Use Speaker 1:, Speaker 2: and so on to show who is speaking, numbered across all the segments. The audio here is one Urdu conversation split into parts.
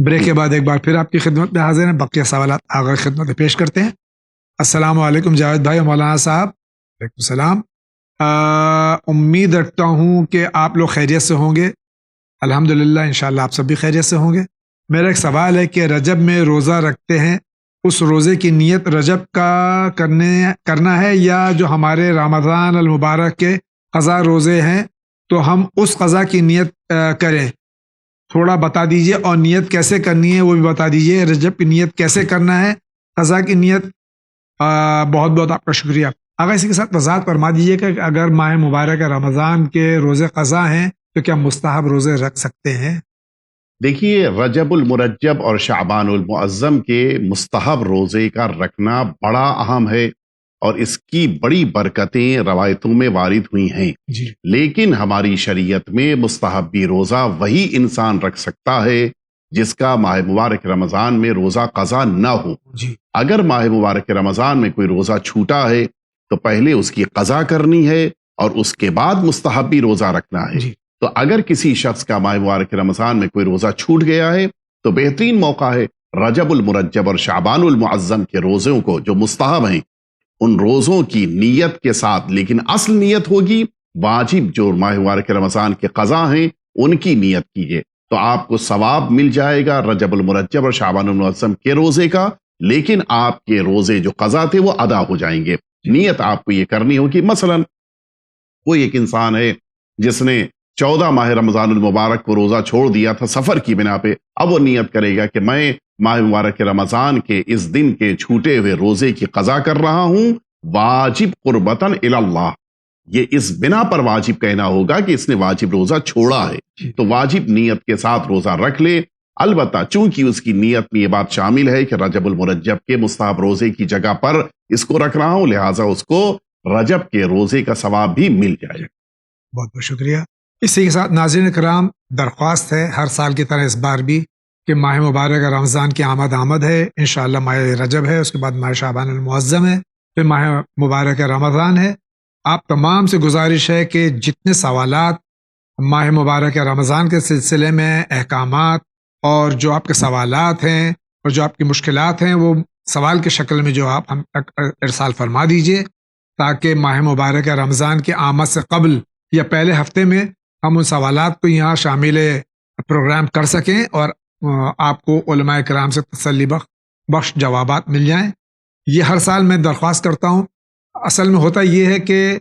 Speaker 1: بریک کے بعد ایک بار پھر آپ کی خدمت میں حاضر ہیں، بقیہ سوالات آگے خدمت میں پیش کرتے ہیں۔ السلام علیکم جاوید بھائی، مولانا صاحب۔ وعلیکم السلام۔ امید رکھتا ہوں کہ آپ لوگ خیریت سے ہوں گے۔ الحمدللہ، انشاءاللہ آپ سب بھی خیریت سے ہوں گے۔ میرا ایک سوال ہے کہ رجب میں روزہ رکھتے ہیں، اس روزے کی نیت رجب کا کرنا ہے یا جو ہمارے رمضان المبارک کے قضا روزے ہیں تو ہم اس قضا کی نیت کریں؟ تھوڑا بتا دیجئے، اور نیت کیسے کرنی ہے وہ بھی بتا دیجئے۔ رجب کی نیت کیسے کرنا ہے، قضا کی نیت؟ بہت بہت آپ کا شکریہ۔ اگر اسی کے ساتھ وضاحت فرما دیجیے کہ اگر ماہ مبارک رمضان کے روزے قضا ہیں تو کیا مستحب روزے رکھ سکتے ہیں؟
Speaker 2: دیکھیے، رجب المرجب اور شعبان المعظم کے مستحب روزے کا رکھنا بڑا اہم ہے، اور اس کی بڑی برکتیں روایتوں میں وارد ہوئی ہیں۔
Speaker 1: جی
Speaker 2: لیکن ہماری شریعت میں مستحبی روزہ وہی انسان رکھ سکتا ہے جس کا ماہ مبارک رمضان میں روزہ قضا نہ ہو۔
Speaker 1: جی
Speaker 2: اگر ماہ مبارک رمضان میں کوئی روزہ چھوٹا ہے تو پہلے اس کی قضا کرنی ہے اور اس کے بعد مستحبی روزہ رکھنا ہے۔
Speaker 1: جی
Speaker 2: تو اگر کسی شخص کا ماہ مبارک رمضان میں کوئی روزہ چھوٹ گیا ہے تو بہترین موقع ہے رجب المرجب اور شعبان المعظم کے روزوں کو جو مستحب ہیں ان روزوں کی نیت کے ساتھ، لیکن اصل نیت ہوگی واجب جو ماہ مبارک رمضان کے قضا ہیں ان کی نیت کیجیے، تو آپ کو ثواب مل جائے گا رجب المرجب اور شعبان المعظم کے روزے کا، لیکن آپ کے روزے جو قضا تھے وہ ادا ہو جائیں گے۔ نیت آپ کو یہ کرنی ہوگی، مثلا کوئی ایک انسان ہے جس نے 14 ماہ رمضان المبارک کو روزہ چھوڑ دیا تھا سفر کی بنا پہ، اب وہ نیت کرے گا کہ میں ماہ مبارک رمضان کے اس دن کے چھوٹے ہوئے روزے کی قضا کر رہا ہوں واجب قربتاً الی اللہ۔ یہ اس بنا پر واجب کہنا ہوگا کہ اس نے واجب روزہ چھوڑا ہے، تو واجب نیت کے ساتھ روزہ رکھ لے۔ البتہ چونکہ اس کی نیت میں یہ بات شامل ہے کہ رجب المرجب کے مستحب روزے کی جگہ پر اس کو رکھ رہا ہوں، لہٰذا اس کو رجب کے روزے کا ثواب بھی مل جائے۔
Speaker 1: بہت بہت شکریہ۔ اسی کے ساتھ ناظرین کرام، درخواست ہے ہر سال کی طرح اس بار بھی کہ ماہ مبارک رمضان کی آمد ہے، انشاءاللہ ماہ رجب ہے، اس کے بعد ماہ شعبان المعظم ہے، پھر ماہ مبارک رمضان ہے۔ آپ تمام سے گزارش ہے کہ جتنے سوالات ماہ مبارک رمضان کے سلسلے میں، احکامات اور جو آپ کے سوالات ہیں اور جو آپ کی مشکلات ہیں، وہ سوال کی شکل میں جو آپ ہم تک ارسال فرما دیجئے، تاکہ ماہ مبارک رمضان کی آمد سے قبل یا پہلے ہفتے میں ہم ان سوالات کو یہاں شامل پروگرام کر سکیں اور آپ کو علماء کرام سے تسلی بخش جوابات مل جائیں۔ یہ ہر سال میں درخواست کرتا ہوں۔ اصل میں ہوتا یہ ہے کہ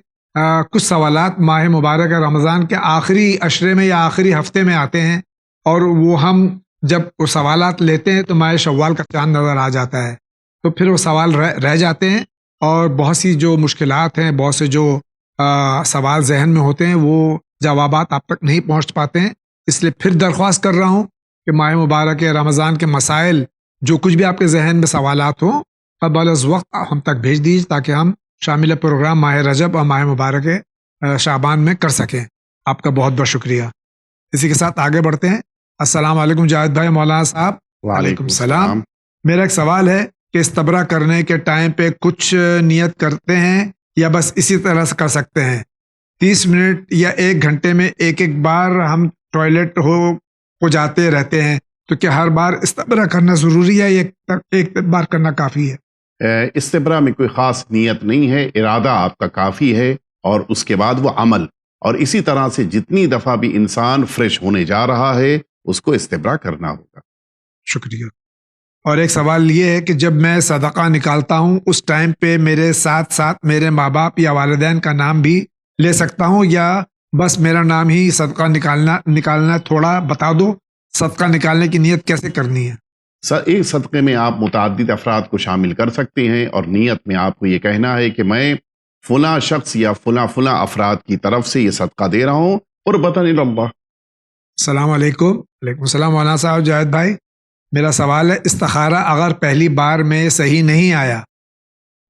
Speaker 1: کچھ سوالات ماہ مبارک رمضان کے آخری عشرے میں یا آخری ہفتے میں آتے ہیں، اور وہ ہم جب وہ سوالات لیتے ہیں تو ماہ شوال کا چاند نظر آ جاتا ہے، تو پھر وہ سوال رہ جاتے ہیں، اور بہت سی جو مشکلات ہیں، بہت سے جو سوال ذہن میں ہوتے ہیں، وہ جوابات آپ تک نہیں پہنچ پاتے ہیں۔ اس لیے پھر درخواست کر رہا ہوں کہ ماہ مبارک رمضان کے مسائل، جو کچھ بھی آپ کے ذہن میں سوالات ہوں، قبل از وقت ہم تک بھیج دیجیے تاکہ ہم شامل پروگرام ماہ رجب اور ماہ مبارک شعبان میں کر سکیں۔ آپ کا بہت بہت شکریہ۔ اسی کے ساتھ آگے بڑھتے ہیں۔ السلام علیکم جاوید بھائی، مولانا صاحب۔
Speaker 2: وعلیکم السلام۔
Speaker 1: میرا ایک سوال ہے کہ استبرا کرنے کے ٹائم پہ کچھ نیت کرتے ہیں یا بس اسی طرح سے کر سکتے ہیں؟ 30 منٹ یا 1 گھنٹے میں ایک بار ہم ٹوائلٹ کو جاتے رہتے ہیں، تو کیا ہر بار استبرا کرنا ضروری ہے یا ایک بار کرنا کافی ہے؟
Speaker 2: استبرا میں کوئی خاص نیت نہیں ہے، ارادہ آپ کا کافی ہے، اور اس کے بعد وہ عمل، اور اسی طرح سے جتنی دفعہ بھی انسان فریش ہونے جا رہا ہے اس کو استبرا کرنا ہوگا۔
Speaker 1: شکریہ۔ اور ایک سوال یہ ہے کہ جب میں صدقہ نکالتا ہوں اس ٹائم پہ میرے ساتھ ساتھ میرے ماں باپ یا والدین کا نام بھی لے سکتا ہوں، یا بس میرا نام ہی صدقہ نکالنا؟ تھوڑا بتا دو صدقہ نکالنے کی نیت کیسے کرنی ہے؟
Speaker 2: ایک صدقے میں آپ متعدد افراد کو شامل کر سکتے ہیں، اور نیت میں آپ کو یہ کہنا ہے کہ میں فلاں شخص یا فلاں افراد کی طرف سے یہ صدقہ دے رہا ہوں قربتاً الی اللہ۔
Speaker 1: السلام علیکم۔ وعلیکم السلام مولانا صاحب۔ جاوید بھائی، میرا سوال ہے، استخارہ اگر پہلی بار میں صحیح نہیں آیا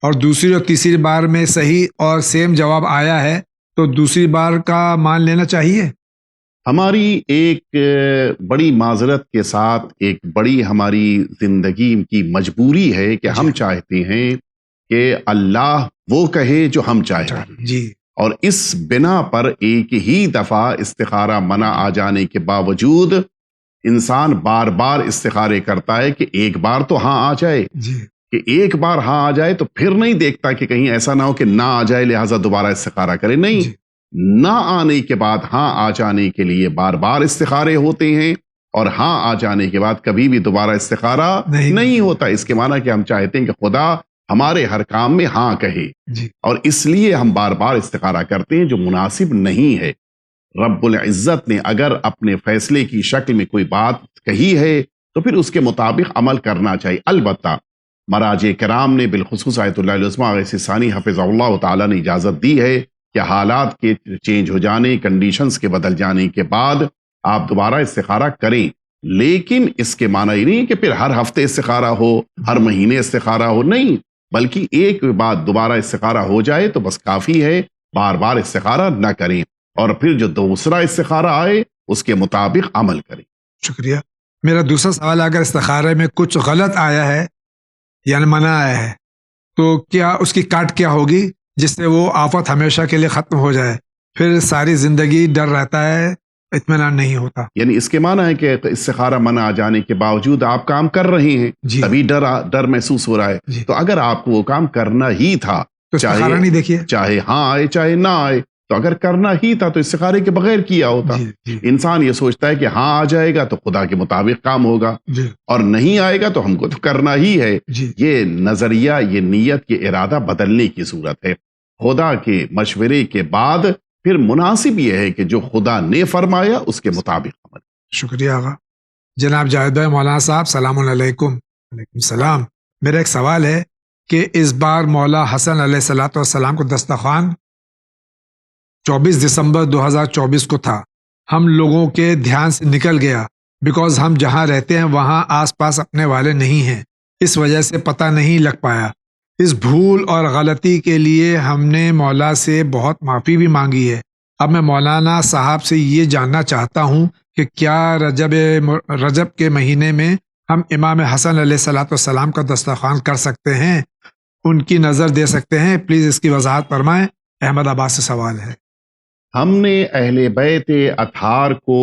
Speaker 1: اور دوسری اور تیسری بار میں صحیح اور سیم جواب آیا ہے تو دوسری بار کا مان لینا چاہیے؟
Speaker 2: ہماری ایک بڑی معذرت کے ساتھ ایک بڑی ہماری زندگی کی مجبوری ہے کہ ہم چاہتے ہیں کہ اللہ وہ کہے جو ہم چاہتے ہیں،
Speaker 1: جی،
Speaker 2: اور اس بنا پر ایک ہی دفعہ استخارہ منع آ جانے کے باوجود انسان بار بار استخارے کرتا ہے کہ ایک بار تو ہاں آ جائے،
Speaker 1: جی
Speaker 2: کہ ایک بار ہاں آ جائے تو پھر نہیں دیکھتا کہ کہیں ایسا نہ ہو کہ نہ آ جائے لہٰذا دوبارہ استخارہ کرے. نہیں،
Speaker 1: جی
Speaker 2: نہ آنے کے بعد ہاں آ جانے کے لیے بار بار استخارے ہوتے ہیں، اور ہاں آ جانے کے بعد کبھی بھی دوبارہ استخارہ نہیں ہوتا. اس کے معنی کہ ہم چاہتے ہیں کہ خدا ہمارے ہر کام میں ہاں کہے،
Speaker 1: جی
Speaker 2: اور اس لیے ہم بار بار استخارہ کرتے ہیں جو مناسب نہیں ہے. رب العزت نے اگر اپنے فیصلے کی شکل میں کوئی بات کہی ہے تو پھر اس کے مطابق عمل کرنا چاہیے. البتہ مراجع کرام نے بالخصوص آیت اللہ العظمیٰ غیث ثانی حفظ اللہ تعالیٰ نے اجازت دی ہے کہ حالات کے چینج ہو جانے، کنڈیشنز کے بدل جانے کے بعد آپ دوبارہ استخارہ کریں، لیکن اس کے معنی نہیں کہ پھر ہر ہفتے استخارہ ہو، ہر مہینے استخارہ ہو، نہیں، بلکہ ایک بار دوبارہ استخارہ ہو جائے تو بس کافی ہے، بار بار استخارہ نہ کریں، اور پھر جو دوسرا استخارہ آئے اس کے مطابق عمل کریں.
Speaker 1: شکریہ. میرا دوسرا سوال، اگر استخارے میں کچھ غلط آیا ہے یعنی منع آیا ہے تو کیا اس کی کاٹ کیا ہوگی جس سے وہ آفت ہمیشہ کے لیے ختم ہو جائے؟ پھر ساری زندگی ڈر رہتا ہے، اطمینان نہیں ہوتا.
Speaker 2: یعنی اس کے معنی ہے کہ استخارہ منع آ جانے کے باوجود آپ کام کر رہے ہیں،
Speaker 1: جی
Speaker 2: تبھی ڈر محسوس ہو رہا ہے.
Speaker 1: جی
Speaker 2: تو اگر آپ کو وہ کام کرنا ہی تھا،
Speaker 1: تو استخارہ نہیں دیکھیے.
Speaker 2: چاہے ہاں آئے چاہے نہ آئے، تو اگر کرنا ہی تھا تو استخارے کے بغیر کیا ہوتا.
Speaker 1: جی جی
Speaker 2: انسان یہ سوچتا ہے کہ ہاں آ جائے گا تو خدا کے مطابق کام ہوگا،
Speaker 1: جی
Speaker 2: اور نہیں آئے گا تو ہم کو تو کرنا ہی ہے.
Speaker 1: جی
Speaker 2: یہ نظریہ، یہ نیت، یہ ارادہ بدلنے کی صورت ہے. خدا کے مشورے کے بعد پھر مناسب یہ ہے کہ جو خدا نے فرمایا اس کے مطابق عمل.
Speaker 1: شکریہ آغا. جناب جاوید بھائی مولانا صاحب، سلام علیکم. وعلیکم السلام. میرا ایک سوال ہے کہ اس بار مولا حسن علیہ الصلوۃ والسلام کو دسترخوان 24 دسمبر 2024 کو تھا، ہم لوگوں کے دھیان سے نکل گیا بیکاز ہم جہاں رہتے ہیں وہاں آس پاس اپنے والے نہیں ہیں، اس وجہ سے پتہ نہیں لگ پایا. اس بھول اور غلطی کے لیے ہم نے مولا سے بہت معافی بھی مانگی ہے. اب میں مولانا صاحب سے یہ جاننا چاہتا ہوں کہ کیا رجب کے مہینے میں ہم امام حسن علیہ الصلوۃ والسلام کا دسترخوان کر سکتے ہیں، ان کی نظر دے سکتے ہیں؟ پلیز اس کی وضاحت فرمائیں. احمد آباد سے سوال ہے.
Speaker 2: ہم نے اہل بیت اطہار کو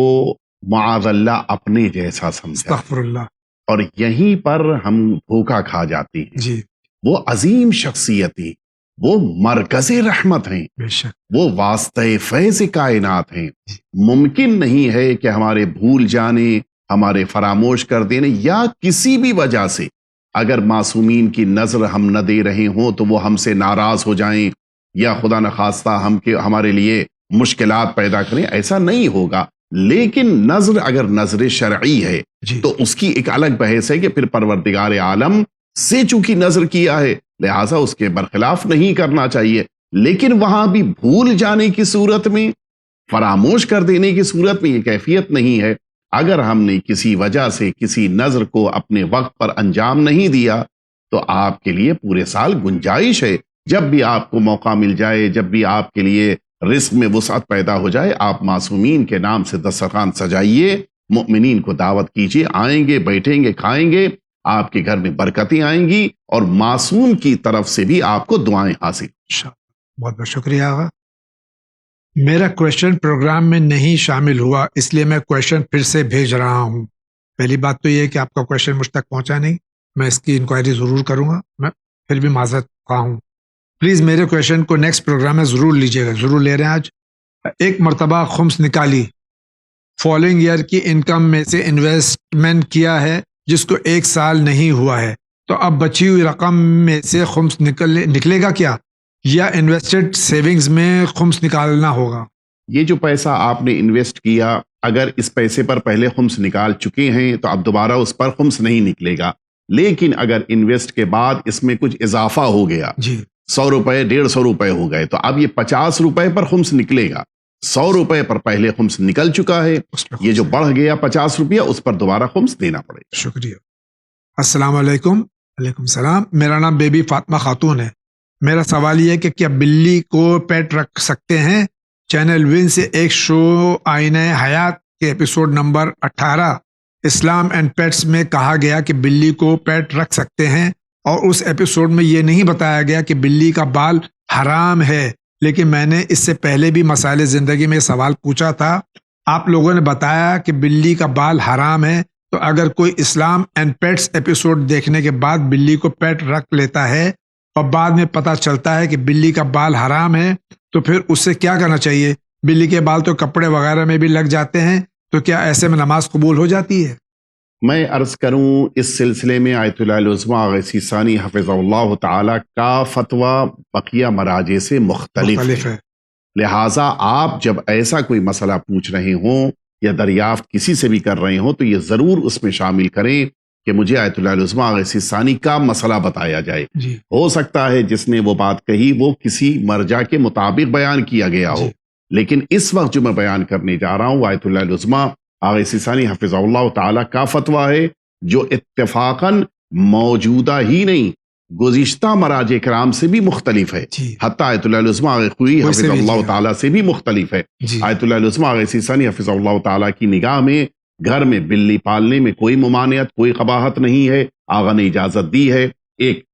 Speaker 2: معاذ اللہ اپنے جیسا سمجھا،
Speaker 1: استغفر اللہ.
Speaker 2: اور یہیں پر ہم دھوکہ کھا جاتے ہیں.
Speaker 1: جی
Speaker 2: وہ عظیم شخصیتی، وہ مرکز رحمت ہیں،
Speaker 1: بے شک.
Speaker 2: وہ واسطہ فیض کائنات ہیں. ممکن نہیں ہے کہ ہمارے بھول جانے، ہمارے فراموش کر دینے، یا کسی بھی وجہ سے اگر معصومین کی نظر ہم نہ دے رہے ہوں تو وہ ہم سے ناراض ہو جائیں، یا خدا نخواستہ ہمارے لیے مشکلات پیدا کریں. ایسا نہیں ہوگا. لیکن نظر اگر نظر شرعی ہے
Speaker 1: جی
Speaker 2: تو اس کی ایک الگ بحث ہے کہ پھر پروردگار عالم سے چونکہ نظر کیا ہے لہٰذا اس کے برخلاف نہیں کرنا چاہیے. لیکن وہاں بھی بھول جانے کی صورت میں، فراموش کر دینے کی صورت میں یہ کیفیت نہیں ہے. اگر ہم نے کسی وجہ سے کسی نظر کو اپنے وقت پر انجام نہیں دیا تو آپ کے لیے پورے سال گنجائش ہے. جب بھی آپ کو موقع مل جائے، جب بھی آپ کے لیے رزق میں وسعت پیدا ہو جائے، آپ معصومین کے نام سے دسترخوان سجائیے، مؤمنین کو دعوت کیجیے، آئیں گے، بیٹھیں گے، کھائیں گے، آپ کے گھر میں برکتیں آئیں گی، اور معصوم کی طرف سے بھی آپ کو دعائیں حاصل.
Speaker 1: بہت بہت شکریہ آغا. میرا کویشچن پروگرام میں نہیں شامل ہوا، اس لیے میں کویشچن پھر سے بھیج رہا ہوں. پہلی بات تو یہ ہے کہ آپ کا کویشچن مجھ تک پہنچا نہیں، میں اس کی انکوائری ضرور کروں گا، میں پھر بھی معذرت خواہ ہوں. پلیز میرے کویشچن کو نیکسٹ پروگرام میں ضرور لیجیے گا. ضرور لے رہے ہیں. آج ایک مرتبہ خمس نکالی، فالوئنگ ایئر کی انکم میں سے انویسٹمنٹ کیا ہے جس کو 1 سال نہیں ہوا ہے، تو اب بچی ہوئی رقم میں سے خمس نکلے گا کیا، یا انویسٹڈ سیونگز میں خمس نکالنا ہوگا؟
Speaker 2: یہ جو پیسہ آپ نے انویسٹ کیا، اگر اس پیسے پر پہلے خمس نکال چکے ہیں تو اب دوبارہ اس پر خمس نہیں نکلے گا. لیکن اگر انویسٹ کے بعد اس میں کچھ اضافہ ہو گیا،
Speaker 1: جی
Speaker 2: 100 روپے 150 روپے ہو گئے، تو اب یہ 50 روپے پر خمس نکلے گا. 100 روپے پر پہلے خمس نکل چکا ہے،
Speaker 1: اس پہ
Speaker 2: یہ جو بڑھ گیا 50 روپیہ اس پر دوبارہ خمس دینا پڑے گا.
Speaker 1: شکریہ. السلام علیکم. وعلیکم السلام. میرا نام بیبی فاطمہ خاتون ہے. میرا سوال یہ ہے کہ کیا بلی کو پیٹ رکھ سکتے ہیں؟ چینل ون سے ایک شو آئینہ حیات کے episode number 18 Islam and pets میں کہا گیا کہ بلی کو پیٹ رکھ سکتے ہیں، اور اس ایپیسوڈ میں یہ نہیں بتایا گیا کہ بلی کا بال حرام ہے. لیکن میں نے اس سے پہلے بھی مسائل زندگی میں سوال پوچھا تھا آپ لوگوں نے بتایا کہ بلی کا بال حرام ہے، تو اگر کوئی اسلام اینڈ پیٹس ایپیسوڈ دیکھنے کے بعد بلی کو پیٹ رکھ لیتا ہے اور بعد میں پتہ چلتا ہے کہ بلی کا بال حرام ہے، تو پھر اس سے کیا کرنا چاہیے؟ بلی کے بال تو کپڑے وغیرہ میں بھی لگ جاتے ہیں، تو کیا ایسے میں نماز قبول ہو جاتی ہے؟
Speaker 2: میں عرض کروں اس سلسلے میں آیت اللہ العظمیٰ آغا ثانی حفظ اللہ تعالی کا فتویٰ بقیہ مراجع سے مختلف ہے، لہٰذا آپ جب ایسا کوئی مسئلہ پوچھ رہے ہوں یا دریافت کسی سے بھی کر رہے ہوں تو یہ ضرور اس میں شامل کریں کہ مجھے آیت اللہ العظمیٰ آغا ثانی کا مسئلہ بتایا جائے۔
Speaker 1: جی
Speaker 2: ہو سکتا ہے جس نے وہ بات کہی وہ کسی مرجع کے مطابق بیان کیا گیا ہو،
Speaker 1: جی
Speaker 2: لیکن اس وقت جو میں بیان کرنے جا رہا ہوں وہ آیت اللہ العظمیٰ آغا ثانی حفظ اللہ تعالی کا فتویٰ ہے، جو اتفاقاً موجودہ ہی نہیں گزشتہ مراجع کرام سے بھی مختلف ہے،
Speaker 1: جی
Speaker 2: حتیٰ آیت اللہ العظمیٰ آغا خوئی
Speaker 1: کوئی
Speaker 2: حفظ
Speaker 1: سے بھی
Speaker 2: اللہ
Speaker 1: جی
Speaker 2: تعالی سے بھی مختلف ہے۔
Speaker 1: جی
Speaker 2: آیت اللہ العظمیٰ آغا ثانی حفظ اللہ تعالی کی نگاہ میں گھر میں بلی پالنے میں کوئی ممانعت، کوئی قباحت نہیں ہے، آغا نے اجازت دی ہے۔ ایک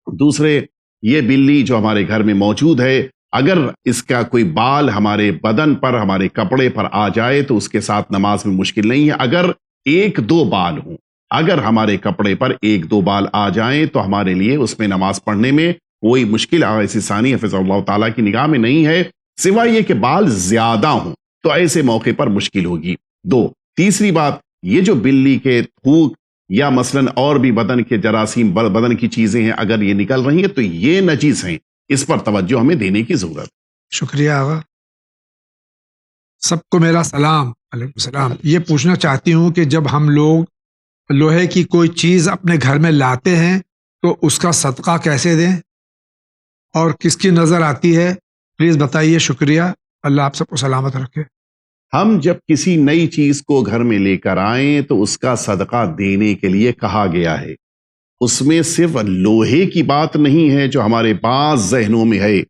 Speaker 2: دوسرے، یہ بلی جو ہمارے گھر میں موجود ہے، اگر اس کا کوئی بال ہمارے بدن پر، ہمارے کپڑے پر آ جائے تو اس کے ساتھ نماز میں مشکل نہیں ہے۔ اگر ایک دو بال ہوں، اگر ہمارے کپڑے پر ایک دو بال آ جائیں تو ہمارے لیے اس میں نماز پڑھنے میں کوئی مشکل آغا ثانی حفظ اللہ تعالیٰ کی نگاہ میں نہیں ہے، سوائے یہ کہ بال زیادہ ہوں تو ایسے موقع پر مشکل ہوگی۔ دو، تیسری بات، یہ جو بلی کے تھوک یا مثلاً اور بھی بدن کے جراثیم، بدن کی چیزیں ہیں، اگر یہ نکل رہی ہیں تو یہ نجس ہیں، اس پر توجہ ہمیں دینے کی ضرورت۔
Speaker 1: شکریہ آغا، سب کو میرا سلام۔ علیکم السلام۔ یہ پوچھنا چاہتی ہوں کہ جب ہم لوگ لوہے کی کوئی چیز اپنے گھر میں لاتے ہیں تو اس کا صدقہ کیسے دیں اور کس کی نظر آتی ہے؟ پلیز بتائیے، شکریہ، اللہ آپ سب کو سلامت رکھے۔
Speaker 2: ہم جب کسی نئی چیز کو گھر میں لے کر آئیں تو اس کا صدقہ دینے کے لیے کہا گیا ہے۔ اس میں صرف لوہے کی بات نہیں ہے جو ہمارے بعض ذہنوں میں ہے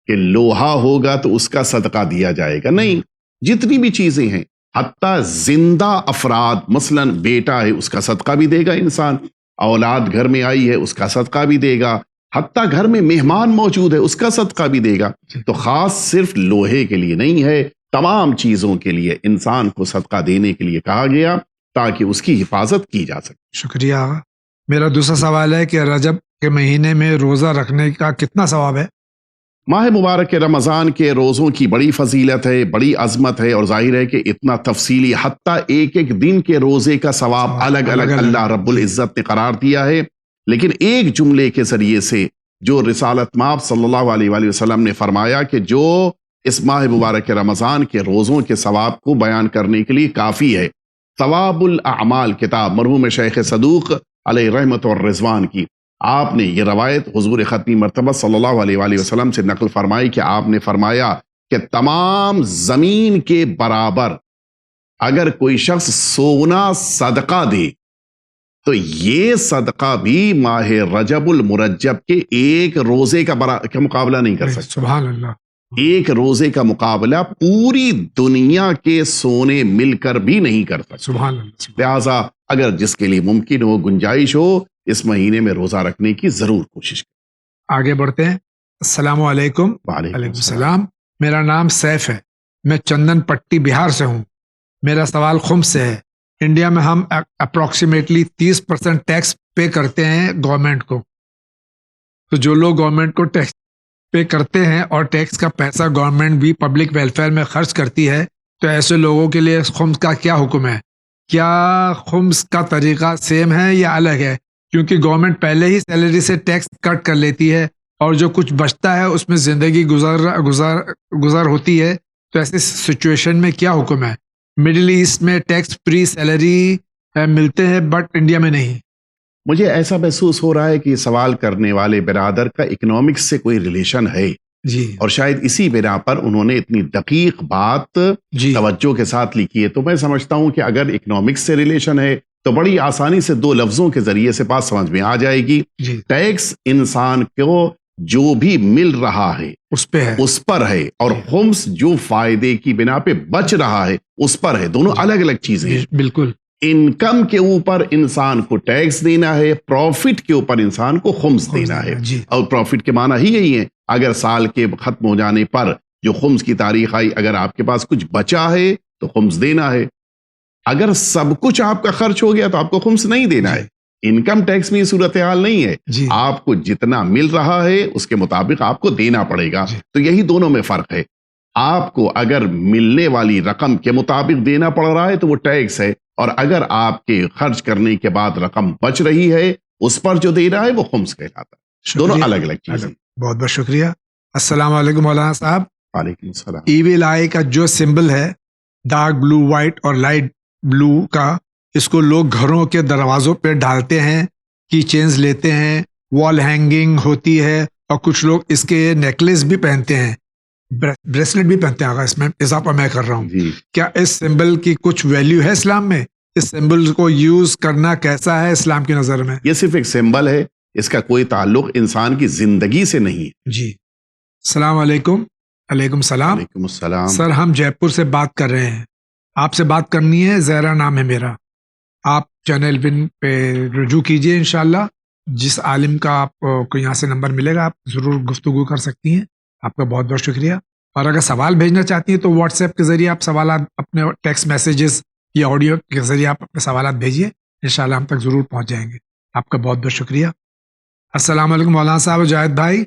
Speaker 2: کہ لوہا ہوگا تو اس کا صدقہ دیا جائے گا، نہیں، جتنی بھی چیزیں ہیں، حتیٰ زندہ افراد، مثلاً بیٹا ہے اس کا صدقہ بھی دے گا انسان، اولاد گھر میں آئی ہے اس کا صدقہ بھی دے گا، حتیٰ گھر میں مہمان موجود ہے اس کا صدقہ بھی دے گا۔ تو خاص صرف لوہے کے لیے نہیں ہے، تمام چیزوں کے لیے انسان کو صدقہ دینے کے لیے کہا گیا تاکہ اس کی حفاظت کی جا سکے۔
Speaker 1: شکریہ آغا۔ میرا دوسرا سوال ہے کہ رجب کے مہینے میں روزہ رکھنے کا کتنا ثواب ہے؟
Speaker 2: ماہ مبارک رمضان کے روزوں کی بڑی فضیلت ہے، بڑی عظمت ہے، اور ظاہر ہے کہ اتنا تفصیلی حتیٰ ایک ایک دن کے روزے کا ثواب الگ الگ اللہ رب العزت نے قرار دیا ہے، لیکن ایک جملے کے ذریعے سے جو رسالت مآب صلی اللہ علیہ وآلہ وسلم نے فرمایا کہ جو اس ماہ مبارک رمضان کے روزوں کے ثواب کو بیان کرنے کے لیے کافی ہے۔ ثواب الاعمال کتاب مرحوم شیخ صدوق علیہ رحمت اور رضوان کی، آپ نے یہ روایت حضور ختمی مرتبہ صلی اللہ علیہ وآلہ وسلم سے نقل فرمائی کہ آپ نے فرمایا کہ تمام زمین کے برابر اگر کوئی شخص سونا صدقہ دے تو یہ صدقہ بھی ماہ رجب المرجب کے ایک روزے کا مقابلہ نہیں کر سکتا۔
Speaker 1: سبحان اللہ۔
Speaker 2: ایک روزے کا مقابلہ پوری دنیا کے سونے مل کر بھی نہیں کر سکتا۔
Speaker 1: سبحان اللہ۔
Speaker 2: لہٰذا اگر جس کے لیے ممکن ہو، گنجائش ہو، اس مہینے میں روزہ رکھنے کی ضرور کوشش کریں۔
Speaker 1: آگے بڑھتے ہیں۔ السلام علیکم۔
Speaker 2: وعلیکم
Speaker 1: السلام۔ میرا نام سیف ہے، میں چندن پٹی بہار سے ہوں۔ میرا سوال خمس سے ہے۔ انڈیا میں ہم اپروکسیمیٹلی 30% ٹیکس پے کرتے ہیں گورنمنٹ کو، تو جو لوگ گورنمنٹ کو ٹیکس پے کرتے ہیں اور ٹیکس کا پیسہ گورنمنٹ بھی پبلک ویلفیئر میں خرچ کرتی ہے، تو ایسے لوگوں کے لیے خمس کا کیا حکم ہے؟ کیا خمس کا طریقہ سیم ہے یا الگ ہے؟ کیونکہ گورنمنٹ پہلے ہی سیلری سے ٹیکس کٹ کر لیتی ہے اور جو کچھ بچتا ہے اس میں زندگی گزر ہوتی ہے، تو ایسی سچویشن میں کیا حکم ہے؟ مڈل ایسٹ میں ٹیکس فری سیلری ملتے ہیں بٹ انڈیا میں نہیں۔
Speaker 2: مجھے ایسا محسوس ہو رہا ہے کہ یہ سوال کرنے والے برادر کا اکنامکس سے کوئی ریلیشن ہے،
Speaker 1: جی،
Speaker 2: اور شاید اسی بنا پر انہوں نے اتنی دقیق بات
Speaker 1: جی،
Speaker 2: توجہ کے ساتھ لکھی ہے۔ تو میں سمجھتا ہوں کہ اگر اکنامکس سے ریلیشن ہے تو بڑی آسانی سے دو لفظوں کے ذریعے سے بات سمجھ میں آ جائے گی۔
Speaker 1: جی،
Speaker 2: ٹیکس انسان کو جو بھی مل رہا ہے
Speaker 1: اس پہ ہے،
Speaker 2: اس پر ہے، اور خمس جو فائدے کی بنا پہ بچ رہا ہے اس پر ہے، دونوں الگ الگ چیزیں ہیں۔
Speaker 1: بالکل۔
Speaker 2: انکم کے اوپر انسان کو ٹیکس دینا ہے، پروفٹ کے اوپر انسان کو خمس دینا ہے،
Speaker 1: جی،
Speaker 2: اور پروفٹ کے معنی ہی یہی ہے، اگر سال کے ختم ہو جانے پر جو خمس کی تاریخ آئی، اگر آپ کے پاس کچھ بچا ہے تو خمس دینا ہے. اگر سب کچھ آپ کا خرچ ہو گیا تو آپ کو خمس نہیں دینا ہے. انکم ٹیکس میں یہ صورتحال نہیں ہے. آپ کو جتنا مل رہا ہے اس کے مطابق آپ کو دینا پڑے گا. تو یہی دونوں میں فرق ہے. آپ کو اگر ملنے والی رقم کے مطابق دینا پڑ رہا ہے تو وہ ٹیکس ہے, اور اگر آپ کے خرچ کرنے کے بعد رقم بچ رہی ہے اس پر جو دینا ہے وہ خمس کہلاتا ہے. دونوں الگ الگ چیزیں.
Speaker 1: بہت بہت شکریہ. السلام علیکم مولانا صاحب.
Speaker 2: وعلیکم السلام.
Speaker 1: ایویل آئی کا جو سمبل ہے ڈارک بلو, وائٹ اور لائٹ بلو کا, اس کو لوگ گھروں کے دروازوں پہ ڈالتے ہیں, کی چینز لیتے ہیں, وال ہینگنگ ہوتی ہے, اور کچھ لوگ اس کے نیکلیس بھی پہنتے ہیں, بریسلٹ بھی پہنتے ہیں. اس میں اضافہ میں کر رہا ہوں, کیا اس سمبل کی کچھ ویلیو ہے اسلام میں؟ اس سمبل کو یوز کرنا کیسا ہے اسلام کی نظر میں؟
Speaker 2: یہ صرف ایک سمبل ہے, اس کا کوئی تعلق انسان کی زندگی سے نہیں ہے.
Speaker 1: جی. السلام علیکم. علیکم السلام.
Speaker 2: وعلیکم السلام.
Speaker 1: سر ہم جے پور سے بات کر رہے ہیں, آپ سے بات کرنی ہے. زہرا نام ہے میرا. آپ چینل ون پہ رجوع کیجئے انشاءاللہ. جس عالم کا آپ کو یہاں سے نمبر ملے گا آپ ضرور گفتگو کر سکتی ہیں. آپ کا بہت بہت شکریہ. اور اگر سوال بھیجنا چاہتی ہیں تو واٹس ایپ کے ذریعے آپ سوالات اپنے ٹیکسٹ میسیجز یا آڈیو کے ذریعے آپ اپنے سوالات بھیجیے, انشاءاللہ ہم تک ضرور پہنچ جائیں گے. آپ کا بہت بہت شکریہ. السلام علیکم مولانا صاحب. جاہد بھائی.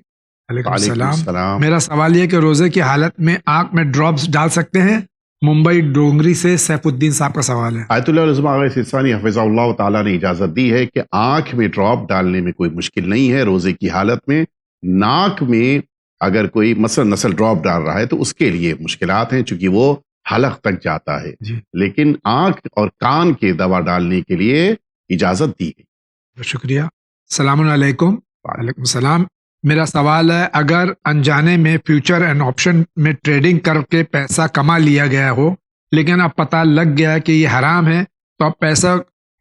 Speaker 1: وعلیکم السلام. میرا سوال یہ کہ روزے کی حالت میں آنکھ میں ڈراپس ڈال سکتے ہیں؟ ممبئی ڈونگری سے سیف الدین صاحب کا سوال ہے.
Speaker 2: آیت اللہ العظمہ سستانی حفظہ اللہ تعالیٰ نے اجازت دی ہے کہ آنکھ میں ڈراپ ڈالنے میں کوئی مشکل نہیں ہے روزے کی حالت میں. ناک میں اگر کوئی مثلا نسل ڈراپ ڈال رہا ہے تو اس کے لیے مشکلات ہیں چونکہ وہ حلق تک جاتا ہے. لیکن آنکھ اور کان کے دوا ڈالنے کے لیے اجازت دی گئی.
Speaker 1: شکریہ. السلام علیکم. وعلیکم السلام. میرا سوال ہے, اگر انجانے میں فیوچر اینڈ آپشن میں ٹریڈنگ کر کے پیسہ کما لیا گیا ہو لیکن اب پتہ لگ گیا کہ یہ حرام ہے, تو اب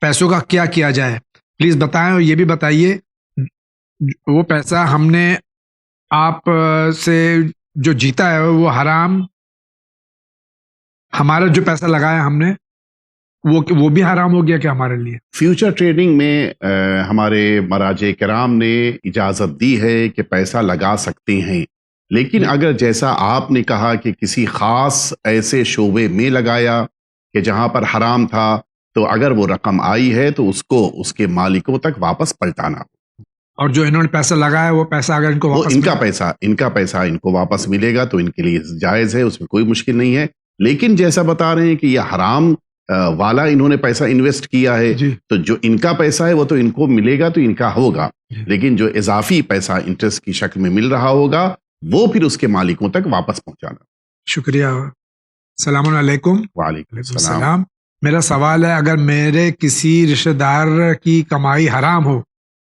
Speaker 1: پیسوں کا کیا کیا جائے؟ پلیز بتائیں. اور یہ بھی بتائیے وہ پیسہ ہم نے آپ سے جو جیتا ہے وہ حرام, ہمارا جو پیسہ لگایا ہم نے وہ بھی حرام ہو گیا کہ ہمارے لیے؟
Speaker 2: فیوچر ٹریڈنگ میں ہمارے مراجع کرام نے اجازت دی ہے کہ پیسہ لگا سکتے ہیں, لیکن اگر جیسا آپ نے کہا کہ کسی خاص ایسے شعبے میں لگایا کہ جہاں پر حرام تھا, تو اگر وہ رقم آئی ہے تو اس کو اس کے مالکوں تک واپس پلٹانا ہو.
Speaker 1: اور جو انہوں نے پیسہ لگایا وہ پیسہ اگر ان کو واپس
Speaker 2: ان کا پیسہ ان کو واپس ملے گا تو ان کے لیے جائز ہے, اس میں کوئی مشکل نہیں ہے. لیکن جیسا بتا رہے ہیں کہ یہ حرام والا انہوں نے پیسہ انویسٹ کیا ہے, تو جو ان کا پیسہ ہے وہ تو ان کو ملے گا تو ان کا ہوگا, لیکن جو اضافی پیسہ انٹرسٹ کی شکل میں مل رہا ہوگا وہ پھر اس کے مالکوں تک واپس پہنچانا.
Speaker 1: شکریہ. السلام علیکم.
Speaker 2: وعلیکم السلام.
Speaker 1: میرا سوال ہے, اگر میرے کسی رشتہ دار کی کمائی حرام ہو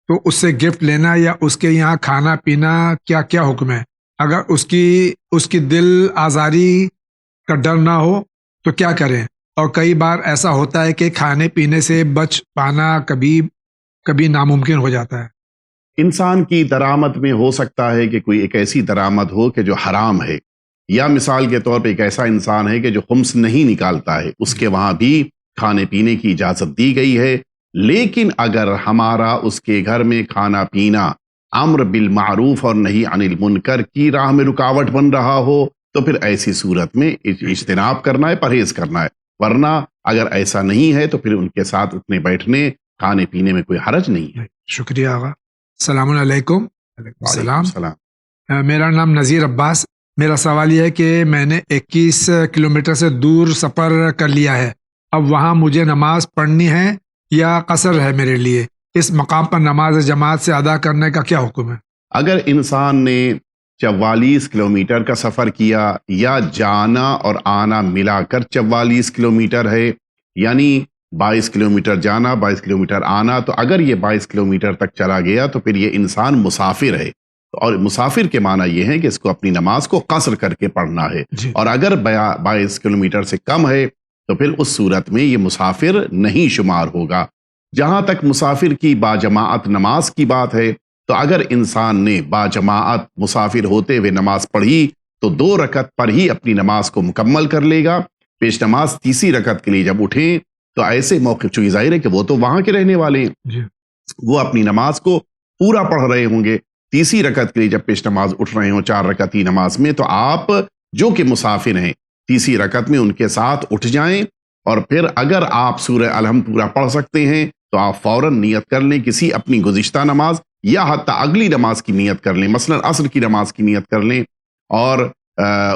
Speaker 1: تو اس سے گفٹ لینا یا اس کے یہاں کھانا پینا کیا کیا حکم ہے؟ اگر اس کی دل آزاری کا ڈر نہ ہو تو کیا کریں؟ اور کئی بار ایسا ہوتا ہے کہ کھانے پینے سے بچ پانا کبھی ناممکن ہو جاتا ہے.
Speaker 2: انسان کی درآمد میں ہو سکتا ہے کہ کوئی ایک ایسی درآمد ہو کہ جو حرام ہے, یا مثال کے طور پہ ایک ایسا انسان ہے کہ جو خمس نہیں نکالتا ہے, اس کے وہاں بھی کھانے پینے کی اجازت دی گئی ہے. لیکن اگر ہمارا اس کے گھر میں کھانا پینا امر بالمعروف اور نہی عن المنکر کی راہ میں رکاوٹ بن رہا ہو تو پھر ایسی صورت میں اجتناب کرنا ہے, پرہیز کرنا ہے. ورنہ اگر ایسا نہیں ہے تو پھر ان کے ساتھ اٹھنے بیٹھنے کھانے پینے میں کوئی حرج نہیں ہے.
Speaker 1: شکریہ آقا. السلام علیکم.
Speaker 2: وعلیکم السلام.
Speaker 1: میرا نام نذیر عباس. میرا سوال یہ ہے کہ میں نے 21 کلومیٹر سے دور سفر کر لیا ہے, اب وہاں مجھے نماز پڑھنی ہے یا قصر ہے میرے لیے؟ اس مقام پر نماز جماعت سے ادا کرنے کا کیا حکم ہے؟
Speaker 2: اگر انسان نے 44 کلومیٹر کا سفر کیا یا جانا اور آنا ملا کر 44 کلومیٹر ہے, یعنی 22 کلومیٹر جانا 22 کلومیٹر آنا, تو اگر یہ 22 کلومیٹر تک چلا گیا تو پھر یہ انسان مسافر ہے. اور مسافر کے معنی یہ ہے کہ اس کو اپنی نماز کو قصر کر کے پڑھنا ہے. اور اگر 22 کلومیٹر سے کم ہے تو پھر اس صورت میں یہ مسافر نہیں شمار ہوگا. جہاں تک مسافر کی باجماعت نماز کی بات ہے تو اگر انسان نے باجماعت مسافر ہوتے ہوئے نماز پڑھی تو 2 رکعت پر ہی اپنی نماز کو مکمل کر لے گا. پیش نماز تیسری رکعت کے لیے جب اٹھیں تو ایسے موقع, چونکہ ظاہر ہے کہ وہ تو وہاں کے رہنے والے ہیں, وہ اپنی نماز کو پورا پڑھ رہے ہوں گے. تیسری رکعت کے لیے جب پیش نماز اٹھ رہے ہوں 4 رکعتی نماز میں, تو آپ جو کہ مسافر ہیں تیسری رکعت میں ان کے ساتھ اٹھ جائیں، اور پھر اگر آپ سورہ الحمد پورا پڑھ سکتے ہیں تو آپ فوراً نیت کر لیں کسی اپنی گزشتہ نماز یا حتیٰ اگلی نماز کی نیت کر لیں، مثلا عصر کی نماز کی نیت کر لیں اور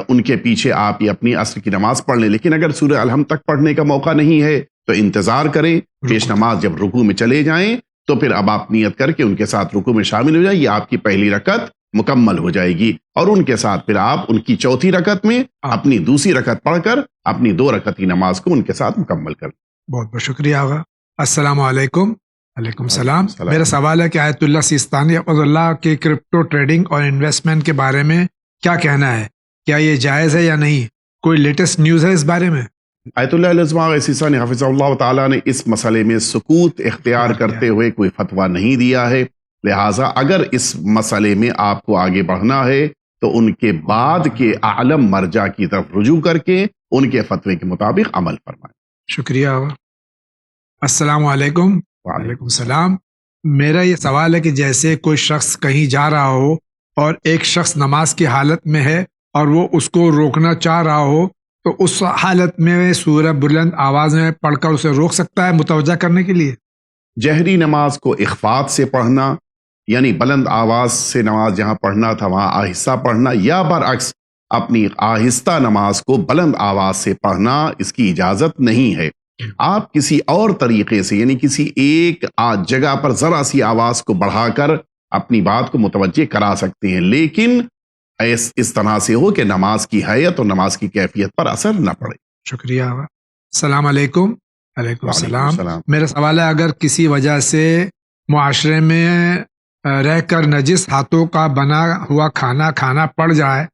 Speaker 2: ان کے پیچھے آپ یہ اپنی عصر کی نماز پڑھ لیں۔ لیکن اگر سورہ الحمد تک پڑھنے کا موقع نہیں ہے تو انتظار کریں، پیش نماز جب رکوع میں چلے جائیں تو پھر اب آپ نیت کر کے ان کے ساتھ رکوع میں شامل ہو جائیں، یہ آپ کی پہلی رکعت مکمل ہو جائے گی، اور ان کے ساتھ پھر آپ ان کی چوتھی رکعت میں اپنی دوسری رکعت پڑھ کر اپنی 2 رکعت کی نماز کو ان کے ساتھ مکمل کر لیں۔
Speaker 1: بہت بہت شکریہ آغا۔ السلام علیکم۔ وعلیکم السلام۔ میرا سوال ہے کہ آیت اللہ سیستانی حفظ اللہ کے کرپٹو ٹریڈنگ اور انویسٹمنٹ کے بارے میں کیا کہنا ہے؟ کیا یہ جائز ہے یا نہیں؟ کوئی لیٹسٹ نیوز ہے اس بارے میں؟
Speaker 2: آیت اللہ الازماغ سیستانی حفظ اللہ تعالیٰ نے اس مسئلے میں سکوت اختیار کرتے ہوئے کوئی فتویٰ نہیں دیا ہے، لہٰذا اگر اس مسئلے میں آپ کو آگے بڑھنا ہے تو ان کے بعد کے اعلم مرجع کی طرف رجوع کر کے ان کے فتوے کے مطابق عمل فرمائیں۔
Speaker 1: شکریہ آغا۔ السلام علیکم۔ وعلیکم السلام۔ میرا یہ سوال ہے کہ جیسے کوئی شخص کہیں جا رہا ہو اور ایک شخص نماز کی حالت میں ہے اور وہ اس کو روکنا چاہ رہا ہو تو اس حالت میں سورہ بلند آواز میں پڑھ کر اسے روک سکتا ہے متوجہ کرنے کے لیے؟
Speaker 2: جہری نماز کو اخفات سے پڑھنا، یعنی بلند آواز سے نماز جہاں پڑھنا تھا وہاں آہستہ پڑھنا، یا برعکس اپنی آہستہ نماز کو بلند آواز سے پڑھنا، اس کی اجازت نہیں ہے۔ آپ کسی اور طریقے سے، یعنی کسی ایک جگہ پر ذرا سی آواز کو بڑھا کر اپنی بات کو متوجہ کرا سکتے ہیں، لیکن اس طرح سے ہو کہ نماز کی حیت اور نماز کی کیفیت پر اثر نہ پڑے۔
Speaker 1: شکریہ۔ السلام علیکم۔ وعلیکم السلام۔ میرا سوال ہے اگر کسی وجہ سے معاشرے میں رہ کر نجس ہاتھوں کا بنا ہوا کھانا کھانا پڑ جائے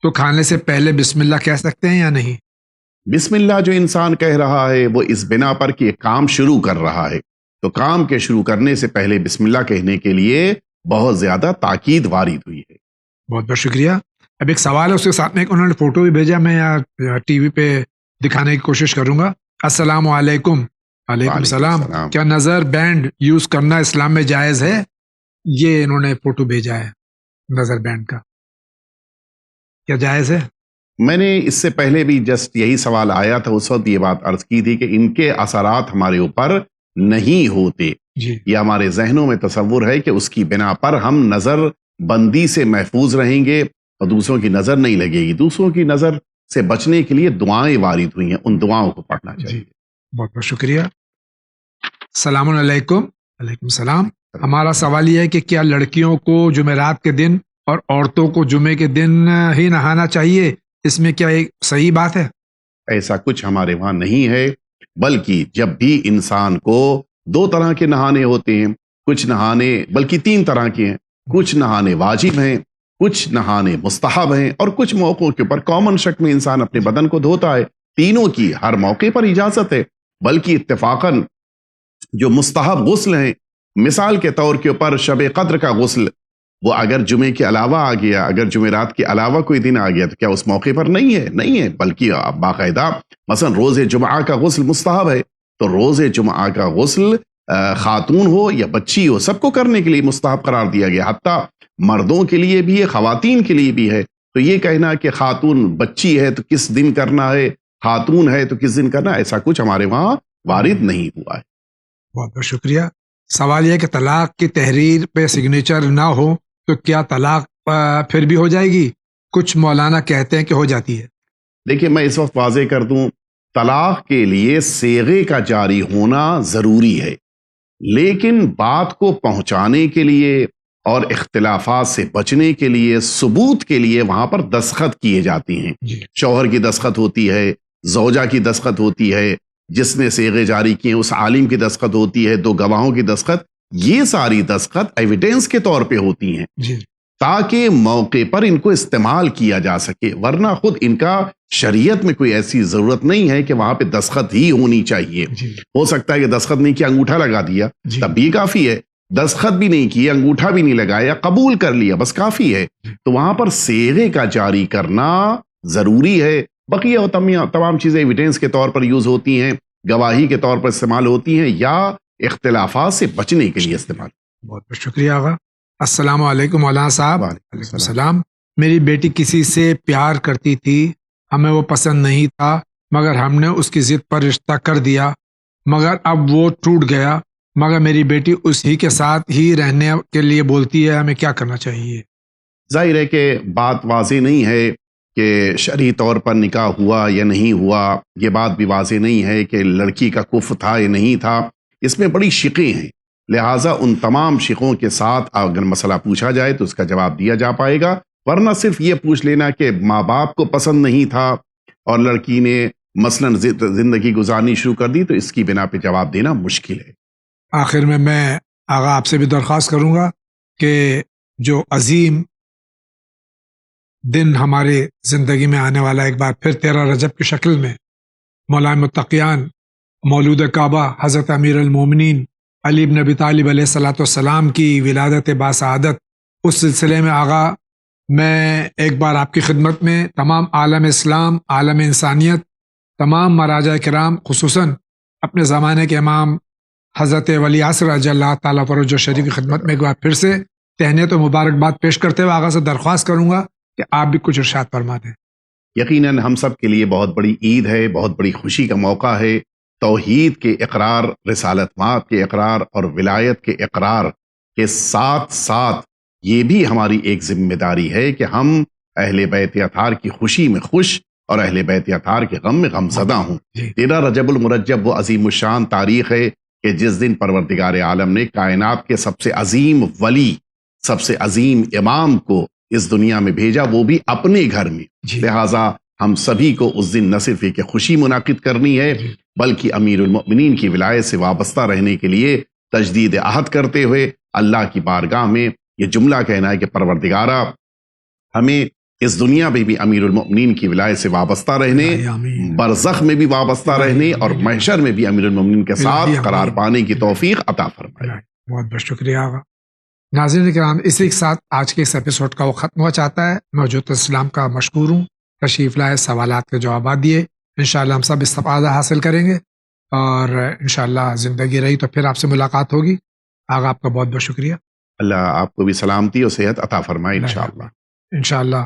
Speaker 1: تو کھانے سے پہلے بسم اللہ کہہ سکتے ہیں یا نہیں؟
Speaker 2: بسم اللہ جو انسان کہہ رہا ہے وہ اس بنا پر کہ کام شروع کر رہا ہے، تو کام کے شروع کرنے سے پہلے بسم اللہ کہنے کے لیے بہت زیادہ تاکید وارد ہوئی ہے۔
Speaker 1: بہت بہت شکریہ۔ اب ایک سوال ہے، اس کے ساتھ میں انہوں نے فوٹو بھی بھیجا، میں ٹی وی پہ دکھانے کی کوشش کروں گا۔ السلام علیکم۔ وعلیکم السلام۔ کیا نظر بینڈ یوز کرنا اسلام میں جائز ہے؟ یہ انہوں نے فوٹو بھیجا ہے نظر بینڈ کا، کیا جائز ہے؟
Speaker 2: میں نے اس سے پہلے بھی جسٹ یہی سوال آیا تھا، اس وقت یہ بات عرض کی تھی کہ ان کے اثرات ہمارے اوپر نہیں ہوتے، یہ ہمارے ذہنوں میں تصور ہے کہ اس کی بنا پر ہم نظر بندی سے محفوظ رہیں گے اور دوسروں کی نظر نہیں لگے گی۔ دوسروں کی نظر سے بچنے کے لیے دعائیں وارد ہوئی ہیں، ان دعاؤں کو پڑھنا چاہیے۔
Speaker 1: بہت بہت شکریہ۔ السلام علیکم۔ وعلیکم السلام۔ ہمارا سوال یہ ہے کہ کیا لڑکیوں کو جمعرات کے دن اور عورتوں کو جمعے کے دن ہی نہانا چاہیے؟ اس میں کیا ایک صحیح بات ہے؟
Speaker 2: ایسا کچھ ہمارے وہاں نہیں ہے، بلکہ جب بھی انسان کو 2 طرح کے نہانے ہوتے ہیں، کچھ نہانے بلکہ 3 طرح کے ہیں، کچھ نہانے واجب ہیں، کچھ نہانے مستحب ہیں، اور کچھ موقعوں کے اوپر کامن شک میں انسان اپنے بدن کو دھوتا ہے۔ تینوں کی ہر موقع پر اجازت ہے، بلکہ اتفاقاً جو مستحب غسل ہیں، مثال کے طور کے اوپر شب قدر کا غسل، وہ اگر جمعے کے علاوہ آ گیا، اگر جمعرات کے علاوہ کوئی دن آ گیا تو کیا اس موقع پر نہیں ہے؟ نہیں ہے، بلکہ باقاعدہ مثلا روز جمعہ کا غسل مستحب ہے، تو روز جمعہ کا غسل خاتون ہو یا بچی ہو سب کو کرنے کے لیے مستحب قرار دیا گیا، حتیٰ مردوں کے لیے بھی ہے، خواتین کے لیے بھی ہے۔ تو یہ کہنا کہ خاتون بچی ہے تو کس دن کرنا ہے، خاتون ہے تو کس دن کرنا، ایسا کچھ ہمارے وہاں وارد نہیں ہوا ہے۔
Speaker 1: بہت بہت شکریہ۔ سوال یہ کہ طلاق کی تحریر پہ سگنیچر نہ ہو تو کیا طلاق پھر بھی ہو جائے گی؟ کچھ مولانا کہتے ہیں کہ ہو جاتی ہے۔
Speaker 2: دیکھیے میں اس وقت واضح کر دوں، طلاق کے لیے صیغے کا جاری ہونا ضروری ہے، لیکن بات کو پہنچانے کے لیے اور اختلافات سے بچنے کے لیے، ثبوت کے لیے وہاں پر دستخط کیے جاتے ہیں۔ شوہر کی دستخط ہوتی ہے، زوجہ کی دستخط ہوتی ہے، جس نے صیغے جاری کیے اس عالم کی دستخط ہوتی ہے، 2 گواہوں کی دستخط، یہ ساری دستخط ایویڈنس کے طور پہ ہوتی ہیں تاکہ موقع پر ان کو استعمال کیا جا سکے، ورنہ خود ان کا شریعت میں کوئی ایسی ضرورت نہیں ہے کہ وہاں پہ دستخط ہی ہونی چاہیے۔ ہو سکتا ہے کہ دستخط نہیں کیا، انگوٹھا لگا دیا تب بھی کافی ہے، دستخط بھی نہیں کیا، انگوٹھا بھی نہیں لگایا، قبول کر لیا، بس کافی ہے۔ تو وہاں پر صیغے کا جاری کرنا ضروری ہے، بقیہ تمام چیزیں ایویڈنس کے طور پر یوز ہوتی ہیں، گواہی کے طور پر استعمال ہوتی ہیں، یا اختلافات سے بچنے کے لیے استعمال۔
Speaker 1: بہت بہت شکریہ آغا۔ السلام علیکم مولانا صاحب۔ وعلیکم السلام۔ میری بیٹی کسی سے پیار کرتی تھی، ہمیں وہ پسند نہیں تھا مگر ہم نے اس کی ضد پر رشتہ کر دیا، مگر اب وہ ٹوٹ گیا، مگر میری بیٹی اسی کے ساتھ ہی رہنے کے لیے بولتی ہے، ہمیں کیا کرنا چاہیے؟
Speaker 2: ظاہر ہے کہ بات واضح نہیں ہے کہ شرعی طور پر نکاح ہوا یا نہیں ہوا، یہ بات بھی واضح نہیں ہے کہ لڑکی کا کفر تھا یا نہیں تھا، اس میں بڑی شقیں ہیں، لہٰذا ان تمام شقوں کے ساتھ اگر مسئلہ پوچھا جائے تو اس کا جواب دیا جا پائے گا، ورنہ صرف یہ پوچھ لینا کہ ماں باپ کو پسند نہیں تھا اور لڑکی نے مثلاً زندگی گزارنی شروع کر دی تو اس کی بنا پہ جواب دینا مشکل ہے۔
Speaker 1: آخر میں آغا آپ سے بھی درخواست کروں گا کہ جو عظیم دن ہماری زندگی میں آنے والا ایک بار پھر 13 رجب کی شکل میں مولا متقیان مولود کعبہ حضرت امیر المومنین علی بن ابی طالب علیہ الصلاۃ والسلام کی ولادت باسعادت، اس سلسلے میں آغا میں ایک بار آپ کی خدمت میں تمام عالم اسلام، عالم انسانیت، تمام مراجع کرام، خصوصاً اپنے زمانے کے امام حضرت ولی عصر رضی اللہ تعالیٰ فرج و شریف کی خدمت میں ایک بار پھر سے تہنیت و مبارکباد پیش کرتے ہوئے آغا سے درخواست کروں گا کہ آپ بھی کچھ ارشاد فرما دیں۔
Speaker 2: یقیناً ہم سب کے لیے بہت بڑی عید ہے، بہت بڑی خوشی کا موقع ہے، توحید کے اقرار، رسالت مآب کے اقرار اور ولایت کے اقرار کے ساتھ ساتھ یہ بھی ہماری ایک ذمہ داری ہے کہ ہم اہل بیت اطہار کی خوشی میں خوش اور اہل بیت اطہار کے غم میں غم زدہ ہوں۔ 13 رجب المرجب وہ عظیم الشان تاریخ ہے کہ جس دن پروردگار عالم نے کائنات کے سب سے عظیم ولی، سب سے عظیم امام کو اس دنیا میں بھیجا، وہ بھی اپنے گھر میں، لہٰذا ہم سبھی کو اس دن نہ صرف ایک خوشی منعقد کرنی ہے بلکہ امیر المؤمنین کی ولایت سے وابستہ رہنے کے لیے تجدید عہد کرتے ہوئے اللہ کی بارگاہ میں یہ جملہ کہنا ہے کہ پروردگارا ہمیں اس دنیا میں بھی امیر المؤمنین کی ولایت سے وابستہ رہنے، برزخ میں بھی وابستہ رہنے اور محشر میں بھی امیر المؤمنین کے ساتھ قرار پانے کی توفیق عطا فرمائے۔
Speaker 1: بہت بہت شکریہ آغا۔ ناظرین کرام، اسی کے ساتھ آج کے اس ایپیسوڈ کا وہ ختم ہوا چاہتا ہے۔ میں حجت اسلام کا مشکور ہوں، تشریف لائے، سوالات کے جوابات دیے، انشاءاللہ ہم سب استفادہ حاصل کریں گے اور انشاءاللہ زندگی رہی تو پھر آپ سے ملاقات ہوگی۔ آغا آپ کا بہت بہت شکریہ۔ اللہ
Speaker 2: آپ کو بھی سلامتی اور صحت عطا فرمائے انشاءاللہ۔
Speaker 1: انشاءاللہ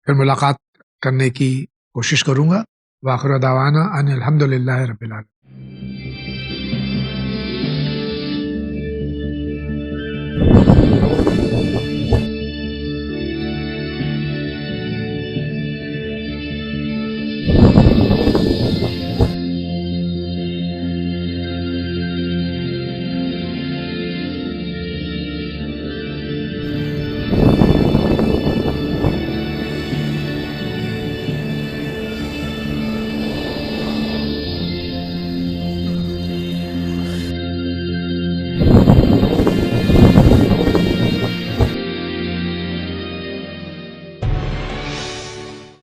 Speaker 1: پھر ملاقات کرنے کی کوشش کروں گا۔ وآخر دعوانا ان الحمدللہ رب العالمین۔